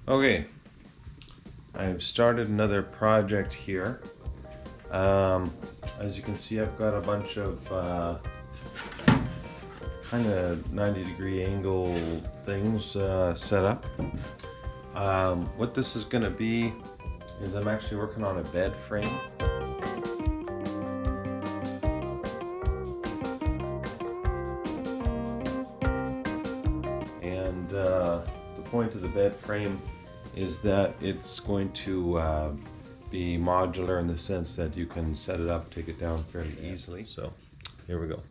Okay, I've started another project here. As you can see, I've got a bunch of kind of 90-degree angle things set up. What this is going to be is I'm actually working on a bed frame. And the point of the bed frame is that it's going to be modular in the sense that you can set it up, take it down fairly easily. So here we go.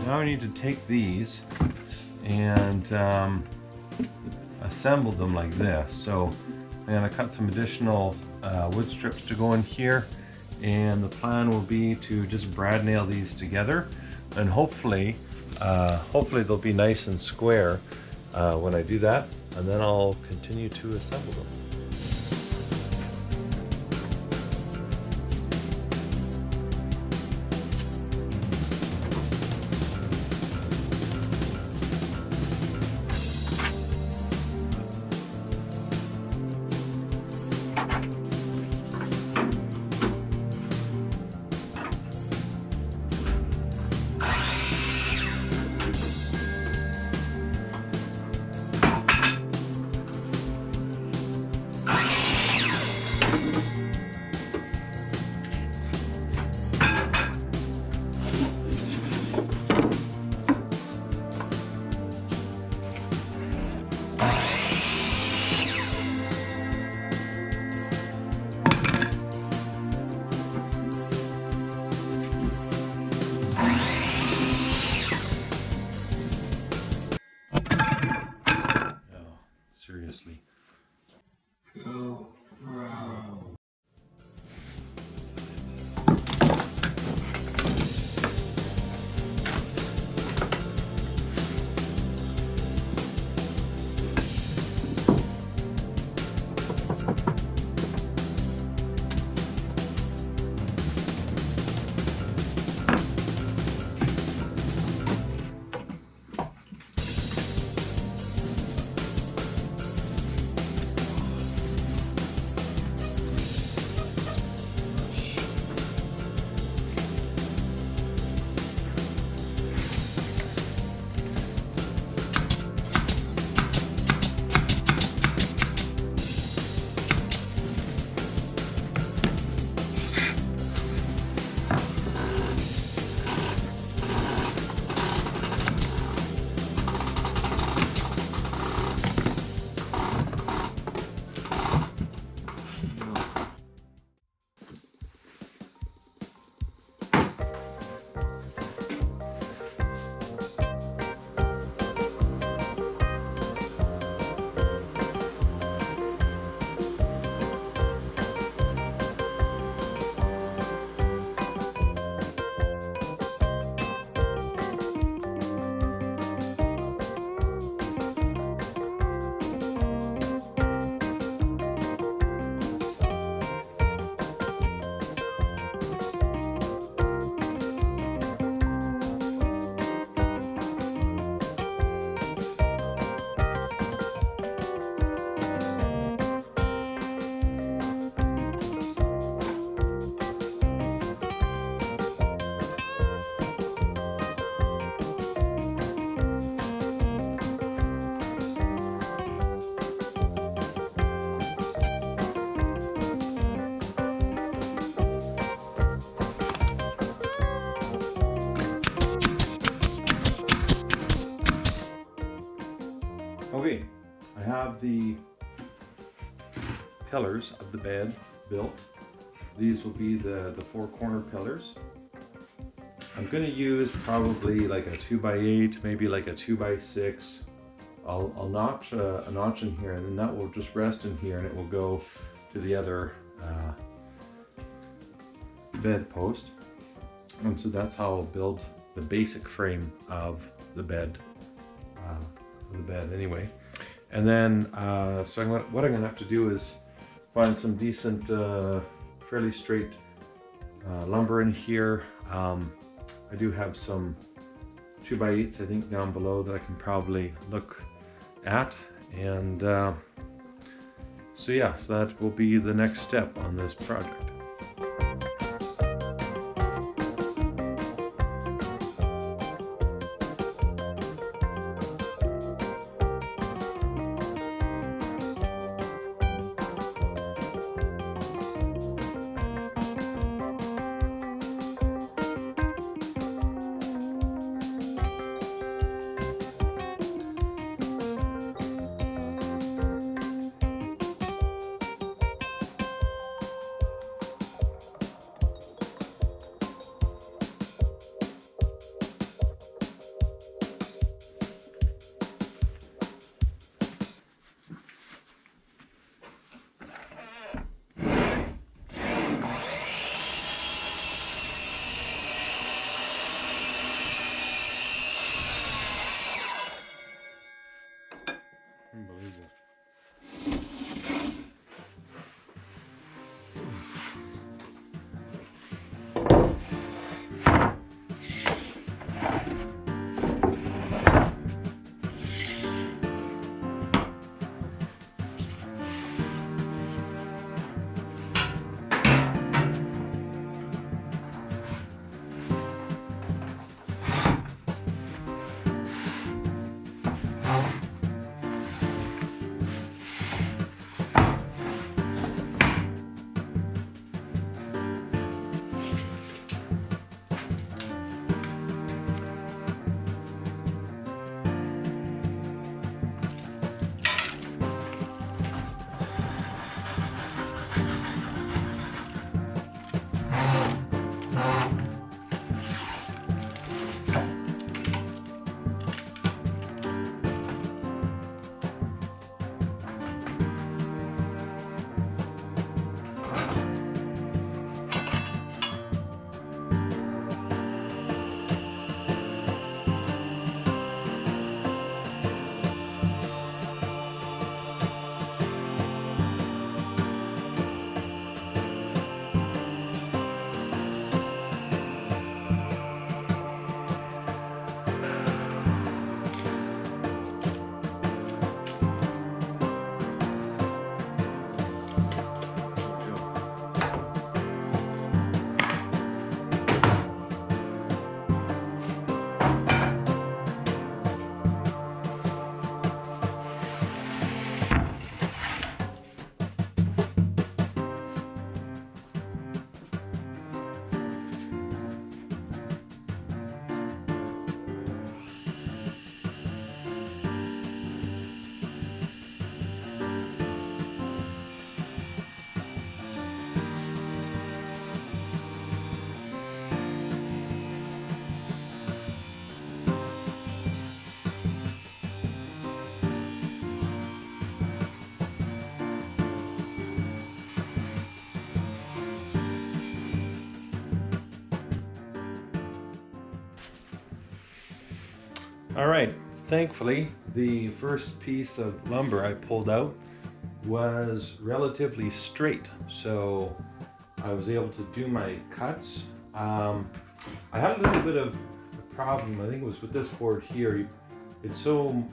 Now I need to take these and assemble them like this. So I'm going to cut some additional wood strips to go in here, and the plan will be to just brad nail these together, and hopefully they'll be nice and square when I do that, and then I'll continue to assemble them. have the pillars of the bed built. These will be the 4 corner pillars. I'm going to use probably like a 2x8, maybe like a 2x6. I'll notch a notch in here, and then that will just rest in here, and it will go to the other bed post. And so that's how I'll build the basic frame of the bed. Anyway. And then so what I'm going to have to do is find some decent, fairly straight lumber in here. I do have some 2x8s, I think, down below that I can probably look at. And so yeah, so that will be the next step on this project. Unbelievable. All right, thankfully, the first piece of lumber I pulled out was relatively straight, so I was able to do my cuts. I had a little bit of a problem, I think it was with this board here. It's so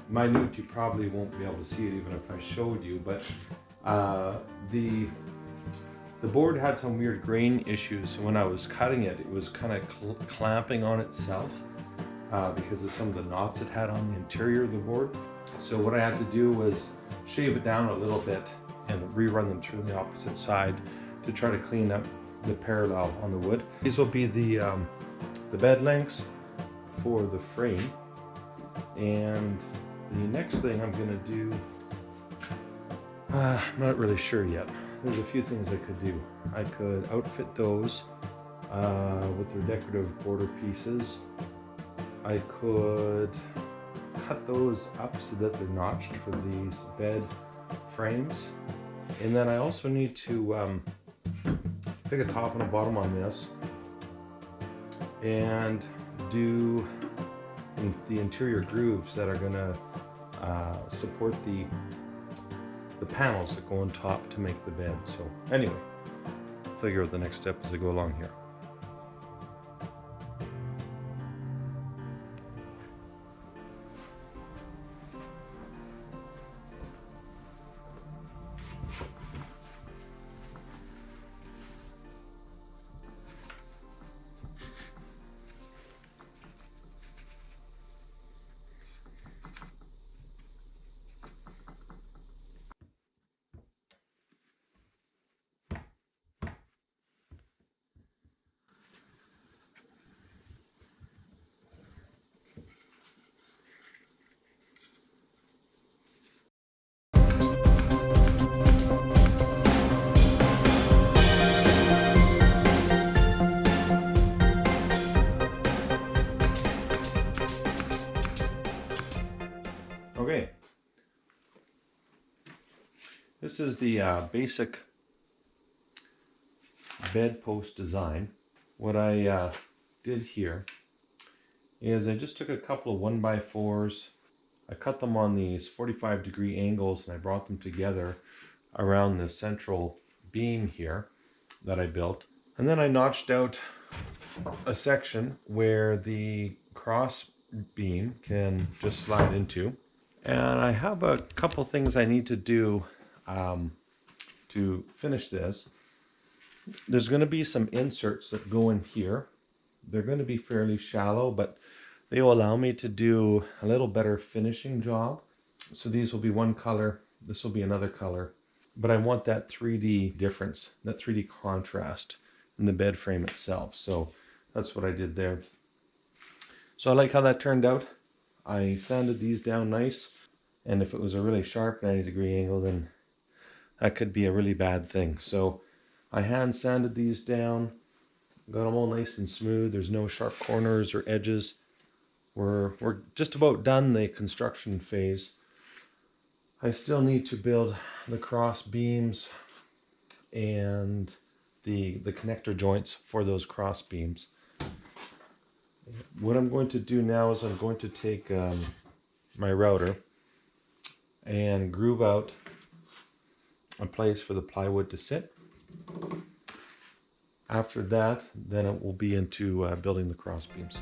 minute you probably won't be able to see it even if I showed you, but the board had some weird grain issues, so when I was cutting it, it was kind of clamping on itself. Because of some of the knots it had on the interior of the board. So what I had to do was shave it down a little bit and rerun them through the opposite side to try to clean up the parallel on the wood. These will be the bed lengths for the frame, and The next thing I'm going to do, I'm not really sure yet. There's a few things I could do. I could outfit those with their decorative border pieces. I could cut those up so that they're notched for these bed frames. And then I also need to pick a top and a bottom on this and do the interior grooves that are going to support the panels that go on top to make the bed. So anyway, figure out the next step as I go along here. Okay, this is the basic bedpost design. What I did here is I just took a couple of 1x4s. I cut them on these 45-degree angles and I brought them together around the central beam here that I built. And then I notched out a section where the cross beam can just slide into. And I have a couple things I need to do to finish this. There's going to be some inserts that go in here. They're going to be fairly shallow, but they will allow me to do a little better finishing job. So these will be one color, this will be another color. But I want that 3D difference, that 3D contrast in the bed frame itself. So that's what I did there. So I like how that turned out. I sanded these down nice, and if it was a really sharp 90-degree angle, then that could be a really bad thing. So I hand sanded these down, got them all nice and smooth. There's no sharp corners or edges. We're just about done the construction phase. I still need to build the cross beams and the connector joints for those cross beams. What I'm going to do now is I'm going to take my router and groove out a place for the plywood to sit. After that, then it will be into building the cross beams.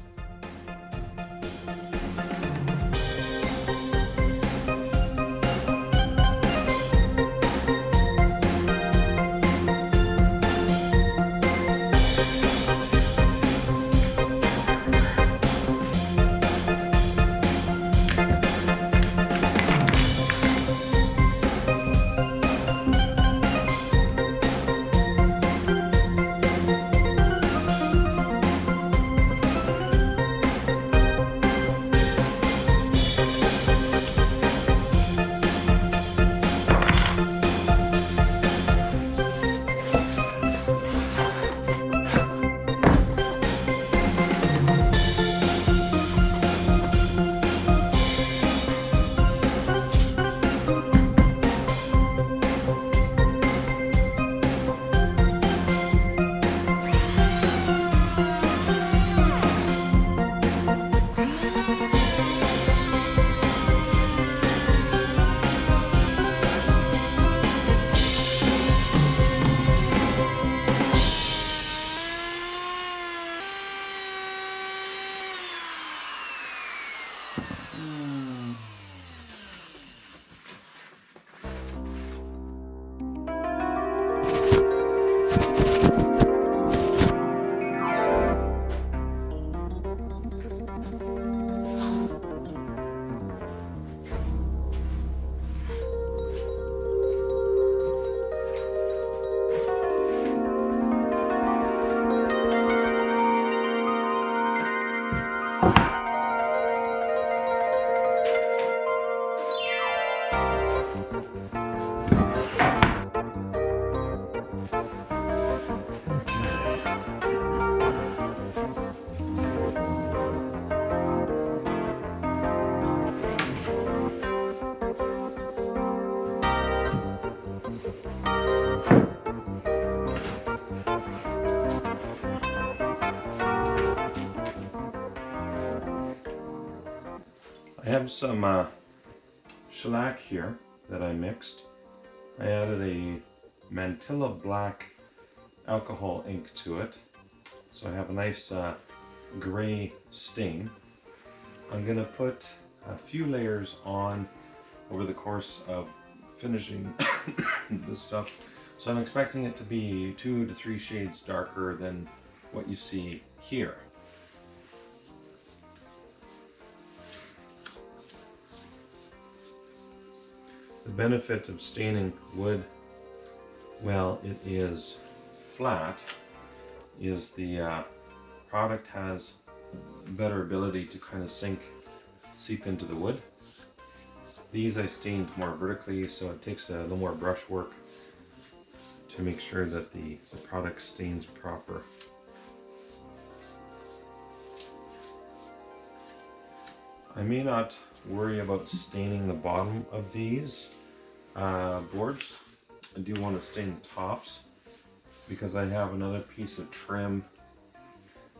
I have some shellac here that I mixed. I added a Mantilla black alcohol ink to it, so I have a nice gray stain. I'm going to put a few layers on over the course of finishing this stuff, so I'm expecting it to be 2 to 3 shades darker than what you see here. The benefit of staining wood while it is flat is the product has better ability to kind of seep into the wood. These I stained more vertically, so it takes a little more brush work to make sure that the product stains proper. I may not worry about staining the bottom of these boards. I do want to stain the tops because I have another piece of trim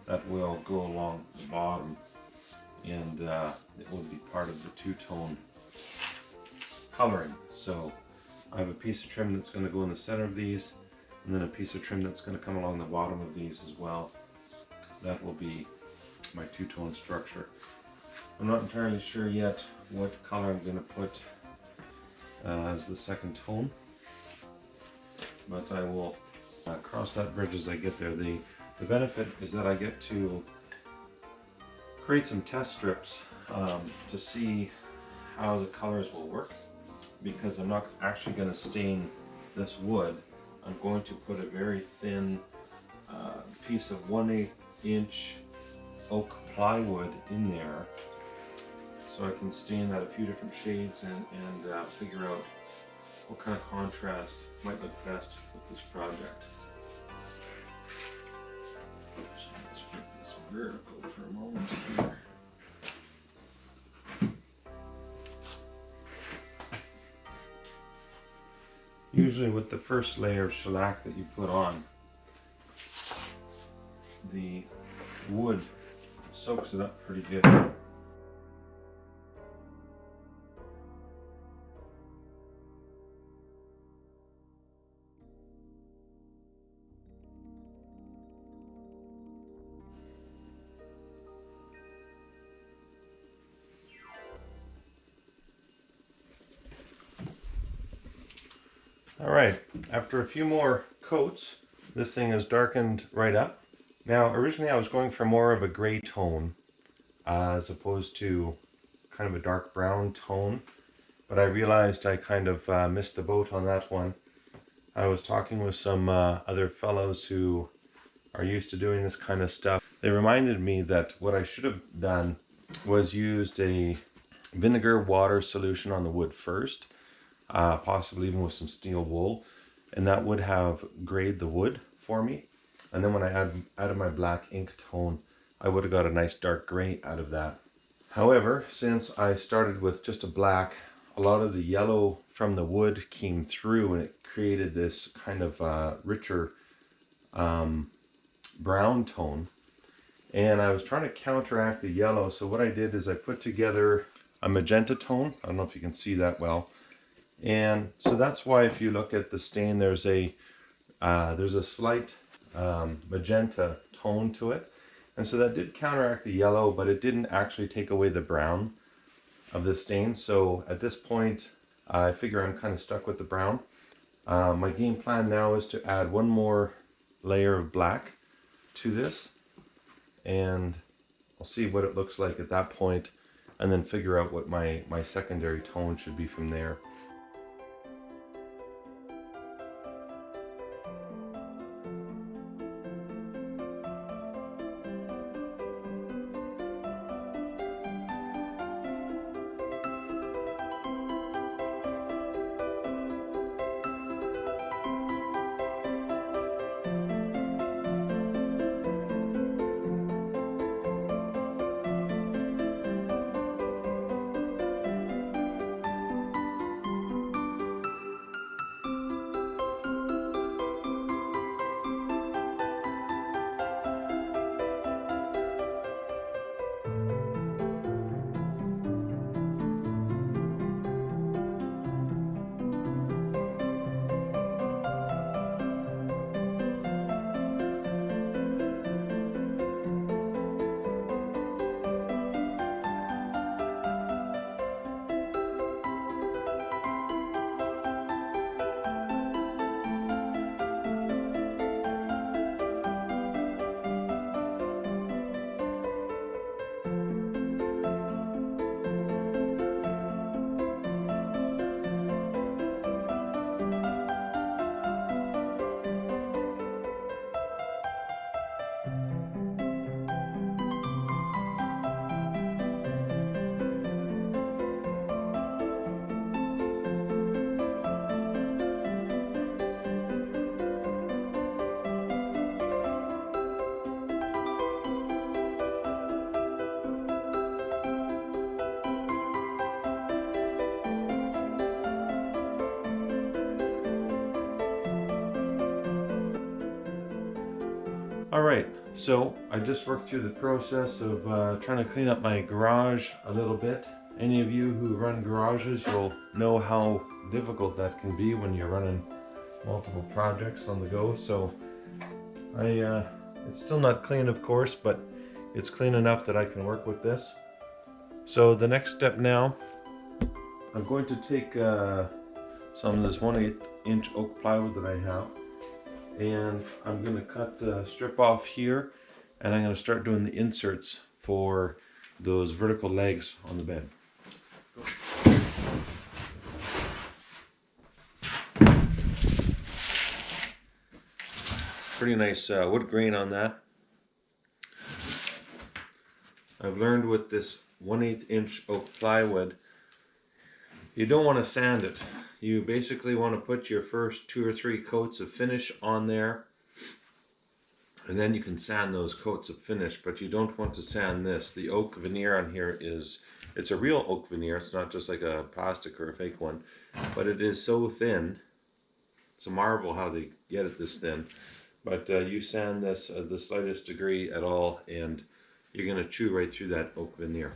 that will go along the bottom, and it will be part of the two-tone coloring. So I have a piece of trim that's going to go in the center of these, and then a piece of trim that's going to come along the bottom of these as well. That will be my two-tone structure. I'm not entirely sure yet what color I'm going to put as the second tone, but I will cross that bridge as I get there. The benefit is that I get to create some test strips to see how the colors will work, because I'm not actually going to stain this wood. I'm going to put a very thin piece of 1/8 inch oak plywood in there, so I can stain that a few different shades and figure out what kind of contrast might look best with this project. Oops, let's make this vertical for a moment here. Usually with the first layer of shellac that you put on, the wood soaks it up pretty good. Alright, after a few more coats, this thing is darkened right up. Now, originally I was going for more of a gray tone as opposed to kind of a dark brown tone, but I realized I kind of missed the boat on that one. I was talking with some other fellows who are used to doing this kind of stuff. They reminded me that what I should have done was used a vinegar water solution on the wood first, possibly even with some steel wool, and that would have grayed the wood for me. And then when I added my black ink tone, I would have got a nice dark gray out of that. However, since I started with just a black, a lot of the yellow from the wood came through and it created this kind of richer brown tone. And I was trying to counteract the yellow, so what I did is I put together a magenta tone. I don't know if you can see that well. And so that's why if you look at the stain, there's a slight magenta tone to it. And so that did counteract the yellow, but it didn't actually take away the brown of the stain. So at this point, I figure I'm kind of stuck with the brown. My game plan now is to add one more layer of black to this, and I'll see what it looks like at that point, and then figure out what my secondary tone should be from there. Alright, so I just worked through the process of trying to clean up my garage a little bit. Any of you who run garages, you'll know how difficult that can be when you're running multiple projects on the go. So it's still not clean, of course, but it's clean enough that I can work with this. So the next step now, I'm going to take some of this 1/8 inch oak plywood that I have, and I'm going to cut the strip off here, and I'm going to start doing the inserts for those vertical legs on the bed. It's pretty nice wood grain on that. I've learned with this 1/8 inch oak plywood, you don't want to sand it. You basically want to put your first 2 or 3 coats of finish on there, and then you can sand those coats of finish, but you don't want to sand this. The oak veneer on here it's a real oak veneer. It's not just like a plastic or a fake one, but it is so thin. It's a marvel how they get it this thin. But you sand this the slightest degree at all, and you're going to chew right through that oak veneer.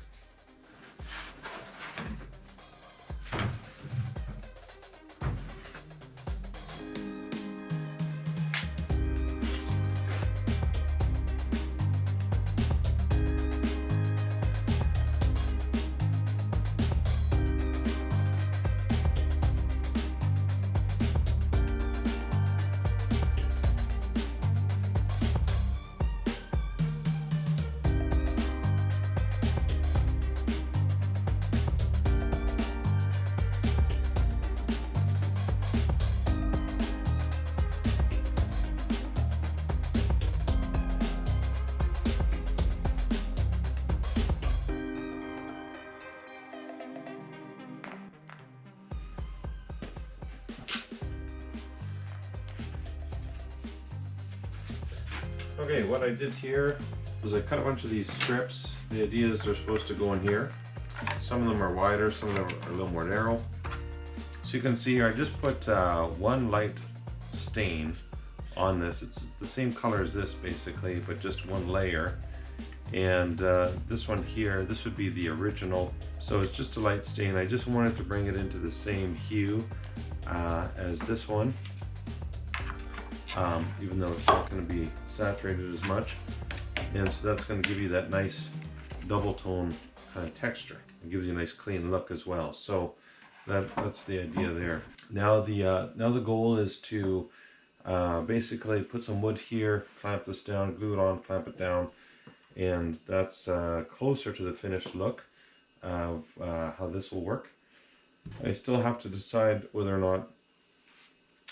Okay, what I did here was I cut a bunch of these strips. The idea is they're supposed to go in here. Some of them are wider, some of them are a little more narrow. So you can see here, I just put one light stain on this. It's the same color as this basically, but just one layer. And this one here, this would be the original. So it's just a light stain. I just wanted to bring it into the same hue as this one. Even though it's not going to be saturated as much, and so that's going to give you that nice double tone kind of texture. It gives you a nice clean look as well. So that's the idea there. Now the goal is to basically put some wood here, clamp this down, glue it on, clamp it down, and that's closer to the finished look of how this will work. I still have to decide whether or not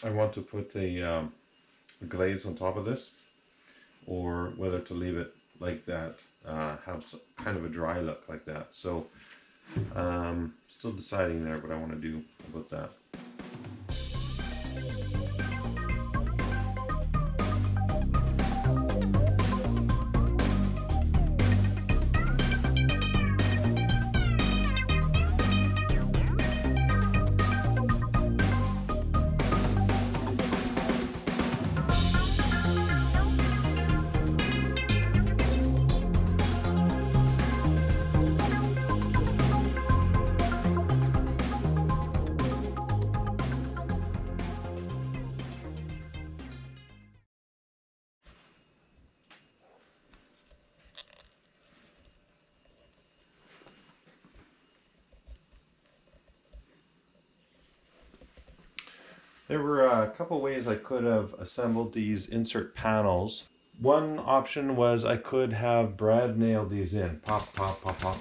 I want to put a glaze on top of this, or whether to leave it like that, have some, kind of a dry look like that. So still deciding there what I want to do about that. There were a couple ways I could have assembled these insert panels. One option was I could have brad nailed these in, pop, pop, pop, pop.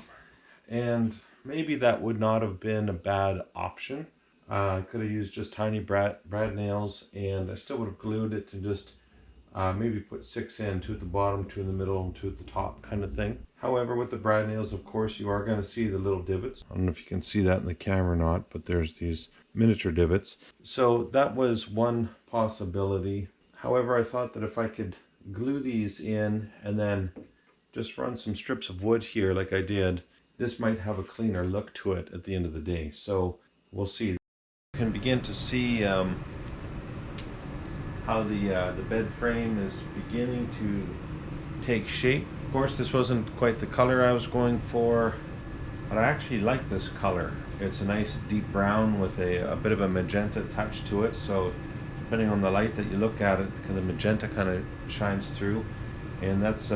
And maybe that would not have been a bad option. I could have used just tiny brad nails, and I still would have glued it to just maybe put 6 in, 2 at the bottom, 2 in the middle, and 2 at the top kind of thing. However, with the brad nails, of course, you are going to see the little divots. I don't know if you can see that in the camera or not, but there's these miniature divots. So that was one possibility. However, I thought that if I could glue these in and then just run some strips of wood here like I did, this might have a cleaner look to it at the end of the day. So we'll see. You can begin to see how the bed frame is beginning to take shape. Of course, this wasn't quite the color I was going for, but I actually like this color. It's a nice deep brown with a bit of a magenta touch to it, so depending on the light that you look at it, the magenta kind of shines through, and that's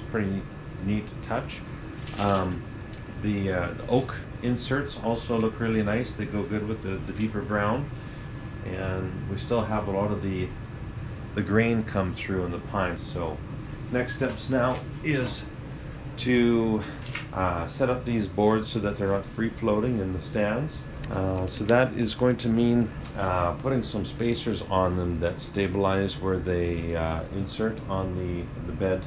pretty neat touch. The oak inserts also look really nice. They go good with the deeper brown, and we still have a lot of the grain come through in the pine. So next steps now is to set up these boards so that they're not free floating in the stands. So that is going to mean putting some spacers on them that stabilize where they insert on the bed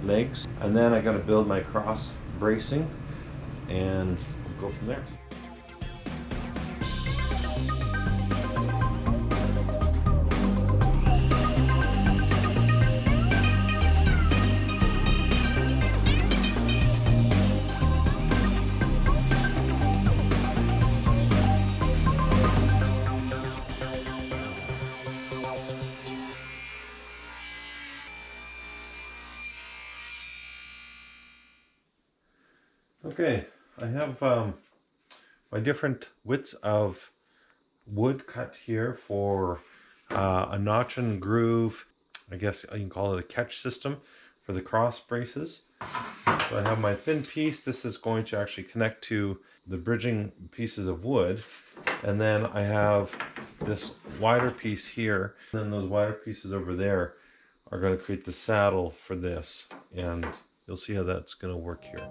legs. And then I got to build my cross bracing, and we'll go from there. Okay, I have my different widths of wood cut here for a notch and groove. I guess you can call it a catch system for the cross braces. So I have my thin piece. This is going to actually connect to the bridging pieces of wood. And then I have this wider piece here. And then those wider pieces over there are going to create the saddle for this. And you'll see how that's going to work here.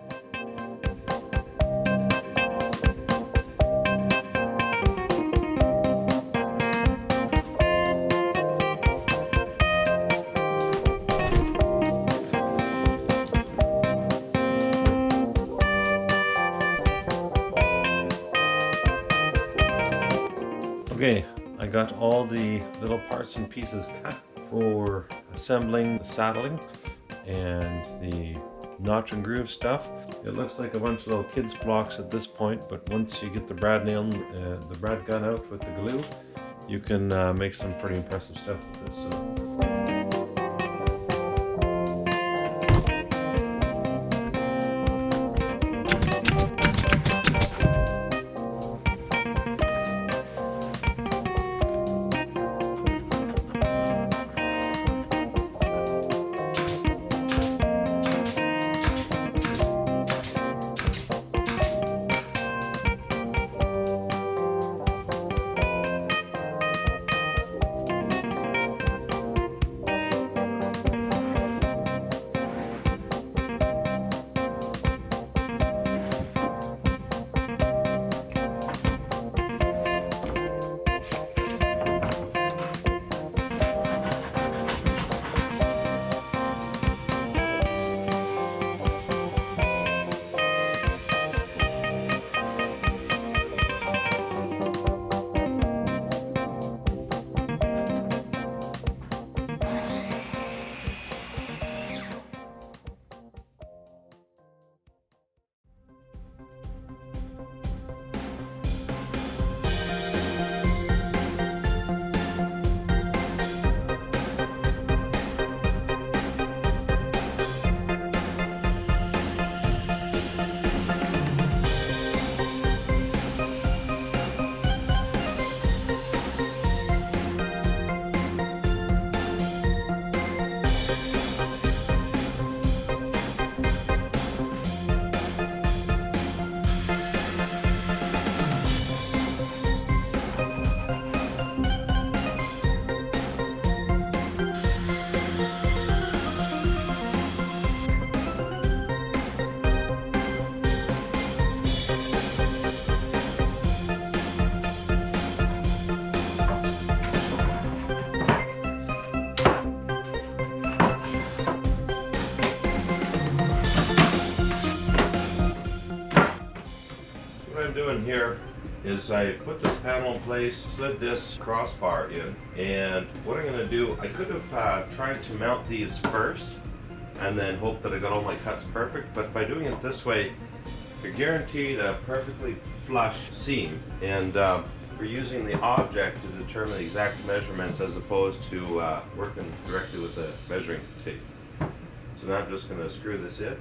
Okay, I got all the little parts and pieces cut for assembling the saddling and the notch and groove stuff. It looks like a bunch of little kids blocks at this point, but once you get the brad gun out with the glue, you can make some pretty impressive stuff with this. So. Doing here is I put this panel in place, slid this crossbar in, and what I'm going to do, I could have tried to mount these first and then hope that I got all my cuts perfect, but by doing it this way, you're guaranteed a perfectly flush seam. And we're using the object to determine the exact measurements as opposed to working directly with a measuring tape. So now I'm just going to screw this in.